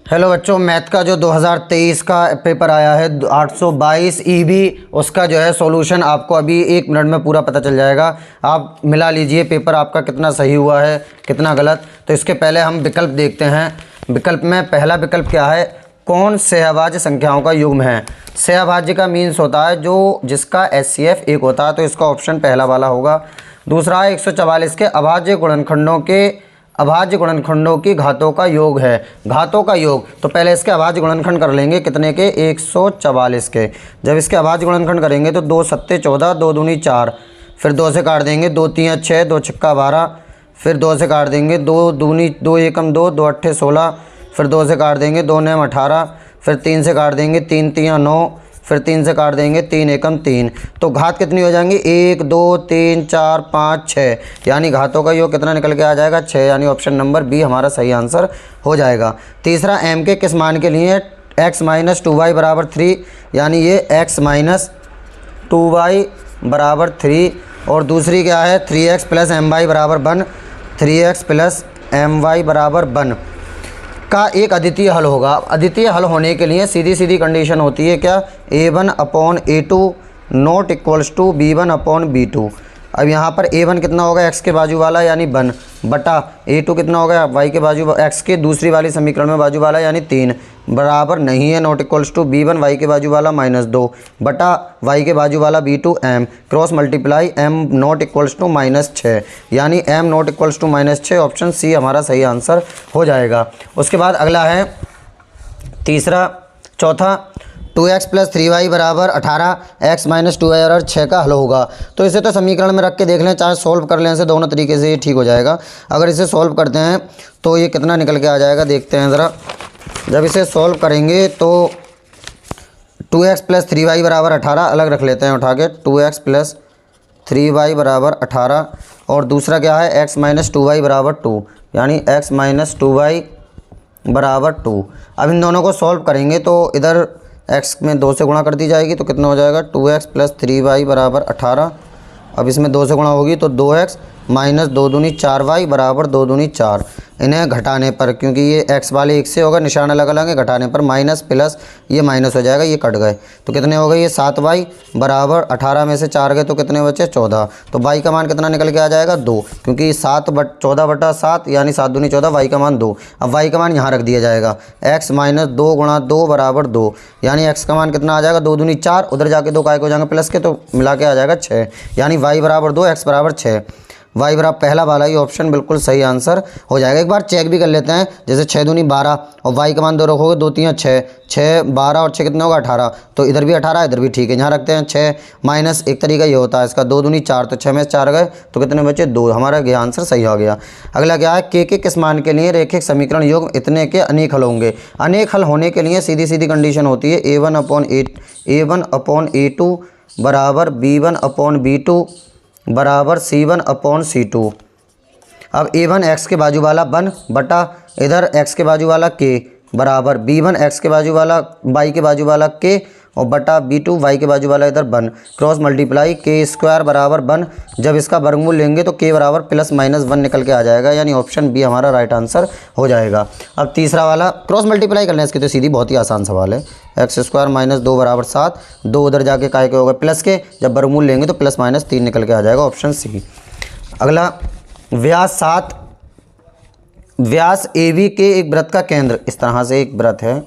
Hello बच्चों, math का जो 2023 का पेपर आया है 822 ईबी, उसका जो है सॉल्यूशन आपको अभी 1 मिनट में पूरा पता चल जाएगा। आप मिला लीजिए पेपर आपका कितना सही हुआ है कितना गलत। तो इसके पहले हम विकल्प देखते हैं। विकल्प में पहला विकल्प क्या है, कौन सहभाज्य संख्याओं का युग्म है। सहभाज्य का मीन्स होता है जो जिसका HCF 1 होता है, तो इसका ऑप्शन पहला वाला होगा। दूसरा है 144 के अभाज्य गुणनखंडों की घातों का योग है। घातों का योग, तो पहले इसके अभाज्य गुणनखंड कर लेंगे कितने के, 144 के। जब इसके अभाज्य गुणनखंड करेंगे तो 2 सत्ते 14, 2 दूनी 4, फिर 2 से काट देंगे, 2 तीन 6, 2 छक्का 12, फिर 2 से काट देंगे, 2 दूनी 2 एकम 2, 2 अट्ठे 16, फिर 2 से काट देंगे, 2 नैम 18, फिर 3 से काट देंगे, 3 तियाँ 9, फिर 3 से काट देंगे, 3 एकम 3। तो घात कितनी हो जाएंगी, 1 2 3 4 5 6, यानी घातों का योग कितना निकल के आ जाएगा, 6, यानी ऑप्शन नंबर बी हमारा सही आंसर हो जाएगा। तीसरा, m के किस मान के लिए x माइनस 2y बराबर 3, यानी ये x माइनस 2y बराबर 3। और दूसरी क्या है, 3x प्लस my बराबर 1, 3x प्लस my बराबर 1 का एक अद्वितीय हल होगा। अद्वितीय हल होने के लिए सीधी सीधी कंडीशन होती है क्या, a1/a2 not equals to b1/b2। अब यहाँ पर a1 कितना होगा, x के बाजू वाला यानी 1 बटा a2 कितना होगा, y के बाजू x के दूसरी वाली समीकरण में बाजू वाला यानी 3 बराबर नहीं है not equals to b1 y के बाजू वाला -2 बटा y के बाजू वाला b2 m cross multiply m not equals to -6, यानी m not equals to -6, option C हमारा सही आंसर हो जाएगा। उसके बाद अगला है चौथा 2x प्लस 3y बराबर 18, x माइनस 2y और 6 का हल होगा। तो इसे तो समीकरण में रख के देख लें, चाहे सॉल्व कर लें, से दोनों तरीके से ये ठीक हो जाएगा। अगर इसे सॉल्व करते हैं तो ये कितना निकल के आ जाएगा, देखते हैं ज़रा। जब इसे सॉल्व करेंगे तो 2x प्लस 3y बराबर 18 अलग रख लेते हैं उठा के, 2x प्लस 3y बराबर 18, और दूसरा क्या है, x माइनस 2y बराबर 2, यानी x माइनस 2y बराबर 2। अब इन दोनों को सॉल्व करेंगे तो इधर x में 2 से गुणा कर दी जाएगी, तो कितना हो जाएगा, 2x प्लस 3y बराबर 18। अब इसमें 2 से गुणा होगी तो 2x माइनस 2 दूनी 4y बराबर 2 दूनी 4। इन्हें घटाने पर, क्योंकि ये x वाले 1 से होगा, निशान अलग अलग है, घटाने पर माइनस प्लस ये माइनस हो जाएगा, ये कट गए तो कितने हो गए, ये 7y बराबर 18 में से 4 गए तो कितने बचे, 14। तो y का मान कितना निकल के आ जाएगा, 2, क्योंकि 14 बटा 7 यानी 7 दूनी 14, y का मान 2। अब y का मान यहाँ रख दिया जाएगा, x माइनस 2 गुणा 2 बराबर 2, यानी x का मान कितना आ जाएगा, 2 दूनी 4, उधर जाके 2 काय को जाएंगे प्लस के, तो मिला के आ जाएगा 6, यानी y बराबर 2 x बराबर 6। वाई बराबर पहला वाला ही ऑप्शन बिल्कुल सही आंसर हो जाएगा। एक बार चेक भी कर लेते हैं, जैसे 6 दूनी 12 और वाई का मान 2 रखोगे, 2 3 6, 6 12 और 6 कितना होगा 18, तो इधर भी 18 इधर भी ठीक है, यहाँ रखते हैं 6 माइनस एक तरीका ये होता है इसका, 2 दूनी 4, तो 6 में से 4 गए तो कितने बचे, 2, हमारा ये आंसर सही हो गया। अगला क्या है, के किस मान के लिए रेखिक समीकरण योग इतने के अनेक हल होंगे। अनेक हल होने के लिए सीधी सीधी कंडीशन होती है, a1/a2 बराबर b1/b2 बराबर c1/c2। अब a1 x के बाजू वाला 1 बटा इधर x के बाजू वाला k बराबर b1 x के बाजू वाला y के बाजू वाला k और बटा b2 y के बाजू वाला इधर 1 क्रॉस मल्टीप्लाई k² बराबर 1। जब इसका वर्गमूल लेंगे तो k बराबर +-1 निकल के आ जाएगा, यानी ऑप्शन बी हमारा राइट आंसर हो जाएगा। अब तीसरा वाला क्रॉस मल्टीप्लाई करना है इसकी, तो सीधी बहुत ही आसान सवाल है, x² - 2 बराबर 7, 2 उधर जाके काय के होगा प्लस के, जब वर्गमूल लेंगे तो +-3 निकल के आ जाएगा, ऑप्शन सी। अगला व्यास AB के एक वृत्त का केंद्र, इस तरह से एक वृत्त है,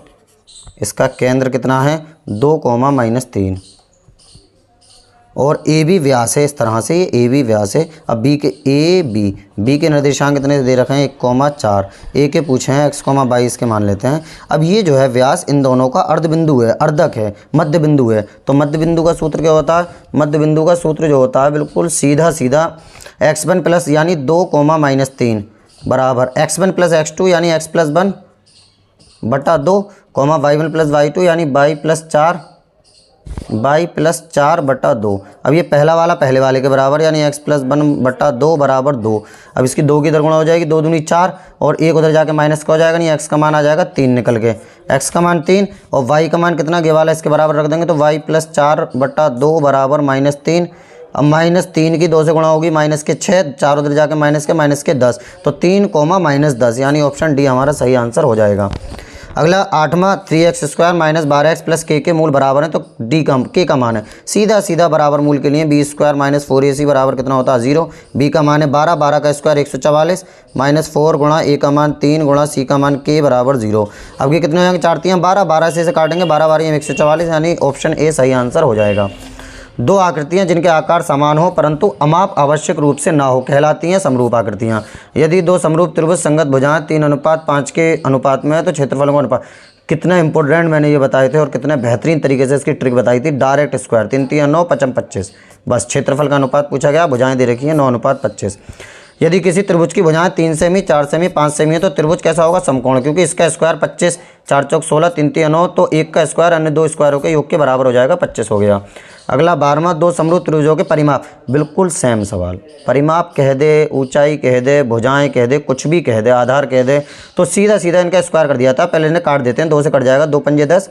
इसका केंद्र कितना है 2, -3, और AB व्यास है, इस तरह से ये AB व्यास है। अब B के निर्देशांक कितने दे रखे हैं, 1,4, A के पूछे हैं x, y इसके मान लेते हैं। अब ये जो है व्यास इन दोनों का अर्ध बिंदु है, अर्धक है, मध्य बिंदु है। तो मध्य बिंदु का सूत्र क्या होता है, मध्य बिंदु का सूत्र जो होता है बिल्कुल सीधा x1 प्लस यानी 2, -3 बराबर x1 प्लस x2 यानी x प्लस 1 बटा 2, y1 प्लस y2 यानी y प्लस 4 बटा 2। अब ये पहला वाला पहले वाले के बराबर, यानी x प्लस 1 बटा 2 बराबर 2। अब इसकी 2 की इधर गुणा हो जाएगी, 2 दूनी 4 और 1 उधर जाके माइनस का हो जाएगा, नहीं x का मान आ जाएगा 3 निकल के, x का मान 3 और y का मान कितना, ये वाला इसके बराबर रख देंगे तो y प्लस 4 बटा 2 बराबर -3। अब -3 की 2 से गुणा होगी, माइनस के 6, 4 उधर जाके माइनस के 10, तो 3, -10, यानी ऑप्शन डी हमारा सही आंसर हो जाएगा। अगला 8वां 3x² माइनस 12x प्लस के मूल बराबर है, तो के का मान है सीधा सीधा बराबर मूल के लिए b² माइनस 4ac बराबर कितना होता है 0। b का मान है 12 का स्क्वायर 144 माइनस 4 गुणा a का मान 3 गुणा c का मान k बराबर 0। अब ये कितने हो जाएंगे 4 3 12 से काटेंगे 12 12 144 यानी ऑप्शन ए सही आंसर हो जाएगा। दो आकृतियां जिनके आकार समान हो परंतु अमाप आवश्यक रूप से ना हो कहलाती हैं समरूप आकृतियां। यदि दो समरूप त्रिभुज संगत भुजाएं 3:5 के अनुपात में है तो क्षेत्रफल का अनुपात। कितना इंपॉर्टेंट मैंने ये बताए थे और कितने बेहतरीन तरीके से इसकी ट्रिक बताई थी। डायरेक्ट स्क्वायर 3 3 9 55 25 बस क्षेत्रफल का अनुपात पूछा गया, भुजाएं दे रखी हैं 9:25। यदि किसी त्रिभुज की भुजाएं 3 सेमी 4 सेमी 5 सेमी है तो त्रिभुज कैसा होगा समकोण, क्योंकि इसका स्क्वायर 25 4 चौक 16 3 3 9 तो एक का स्क्वायर अन्य दो स्क्वायरों के योग के बराबर हो जाएगा 25 हो गया। अगला 12वां दो समरूप त्रिभुजों के परिमाप, बिल्कुल सेम सवाल। परिमाप कह दे, ऊंचाई कह दे, भुजाएं कह दे, कुछ भी कह दे, आधार कह दे तो सीधा सीधा इनका स्क्वायर कर दिया था। पहले इन्हें काट देते हैं, 2 से कट जाएगा 2 पंजे 10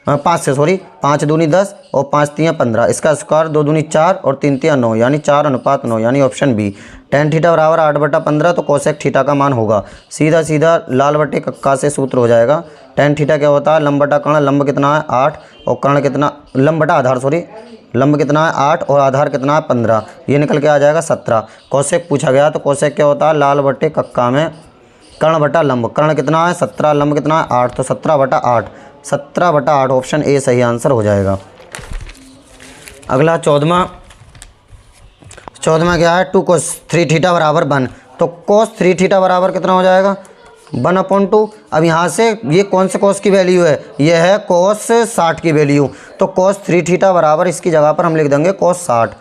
5 से 5 दूनी 10 और 5 3 15 इसका स्क्वायर 2 दूनी 4 और 3 3 9 यानी 4:9 यानी ऑप्शन बी। tan थीटा बराबर 8/15 तो कोसेक थीटा का मान होगा सीधा सीधा लाल बटे कक्का से सूत्र हो जाएगा। tan थीटा क्या होता है लंब बटा कर्ण, लंब कितना है 8 और कर्ण कितना, लंब बटा आधार लंब कितना है 8 और आधार कितना है 15, ये निकल के आ जाएगा 17। कोसेक पूछा गया तो कोसेक क्या होता है लाल बटे कक्का में कर्ण बटा लंब, कर्ण कितना है 17 लंब कितना है 8 तो 17/8 17/8 ऑप्शन ए सही आंसर हो जाएगा। अगला 14वां क्या है 2 cos 3 थीटा बराबर 1 तो cos 3 थीटा बराबर कितना हो जाएगा 1/2। अब यहाँ से ये कौन से cos की वैल्यू है, ये है cos 60 की वैल्यू, तो cos 3 थीटा बराबर इसकी जगह पर हम लिख देंगे cos 60।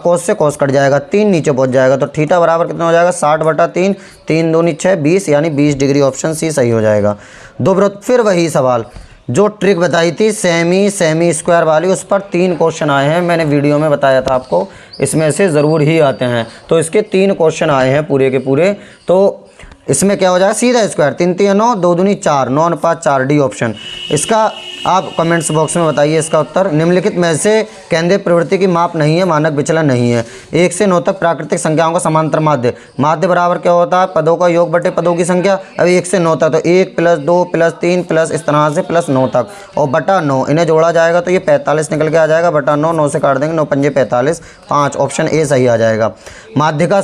cos से cos कट जाएगा 3 नीचे पहुँच जाएगा तो थीटा बराबर कितना हो जाएगा 60/3 3 दूनी 6 20 यानी 20 डिग्री ऑप्शन सी सही हो जाएगा। दो वृत्त, फिर वही सवाल जो ट्रिक बताई थी सेमी स्क्वायर वाली, उस पर 3 क्वेश्चन आए हैं। मैंने वीडियो में बताया था आपको इसमें से ज़रूर ही आते हैं, तो इसके 3 क्वेश्चन आए हैं पूरे के पूरे। तो इसमें क्या हो जाएगा सीधा स्क्वायर 3 3 9 2 दूनी 4 9/4 डी ऑप्शन। इसका आप कमेंट्स बॉक्स में बताइए इसका उत्तर। निम्नलिखित में से केंद्रीय प्रवृत्ति की माप नहीं है, मानक विचलन नहीं है। 1 से 9 तक प्राकृतिक संख्याओं का समांतर माध्य, माध्य बराबर क्या होता है पदों का योग बटे पदों की संख्या। अब 1 से 9 तक तो 1 + 2 + 3 प्लस इस तरह से प्लस 9 तक और बटा 9 इन्हें जोड़ा जाएगा तो ये 45 निकल के आ जाएगा बटा 9 9 से काट देंगे 9 पंजे 45 5 ऑप्शन ए सही आ जाएगा। माध्य का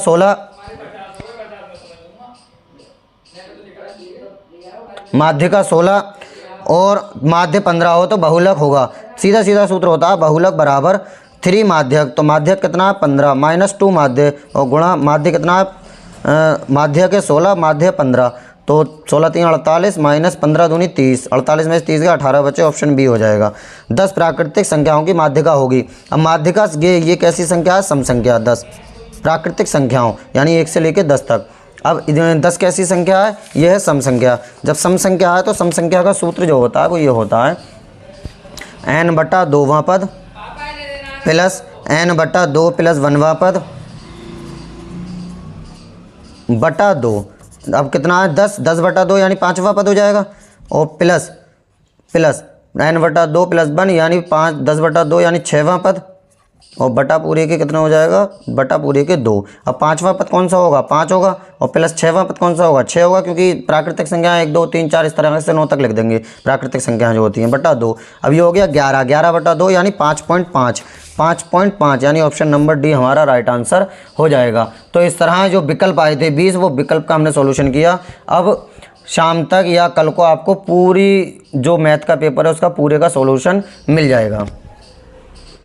16 और माध्य 15 हो तो बहुलक होगा, सीधा सीधा सूत्र होता है बहुलक बराबर 3 माध्यक, तो माध्यक कितना है 15 -2 माध्य और गुणा माध्य कितना है माध्य के 16 माध्य 15 तो 16 3 48 -15 दूनी 30 48 में से 30 गया 18 बचे ऑप्शन बी हो जाएगा। 10 प्राकृतिक संख्याओं की माध्यिका होगी। अब माध्यिका ये कैसी संख्या है सम संख्या 10 प्राकृतिक संख्याओं यानी 1 से लेकर 10 तक। अब 10 कैसी संख्या है, यह है सम संख्या। जब सम संख्या है तो सम संख्या का सूत्र जो होता है वो ये होता है n/2वां पद प्लस n/2 + 1वां पद बटा 2। अब कितना है 10/2 यानी 5वां पद हो जाएगा और प्लस n/2 + 1 यानी 10/2 यानी 6वां पद और बटा पूरे के कितना हो जाएगा बटा पूरे के 2। अब 5वां पद कौन सा होगा 5 होगा और प्लस 6वां पद कौन सा होगा 6 होगा, क्योंकि प्राकृतिक संख्या 1 2 3 4 इस तरह से 9 तक लिख देंगे प्राकृतिक संख्याएं जो होती हैं बटा 2। अब ये हो गया 11/2 यानी 5.5 यानी ऑप्शन नंबर डी हमारा राइट आंसर हो जाएगा। तो इस तरह जो विकल्प आए थे 20 वो विकल्प का हमने सॉल्यूशन किया। अब शाम तक या कल को आपको पूरी जो मैथ का पेपर है उसका पूरे का सॉल्यूशन मिल जाएगा।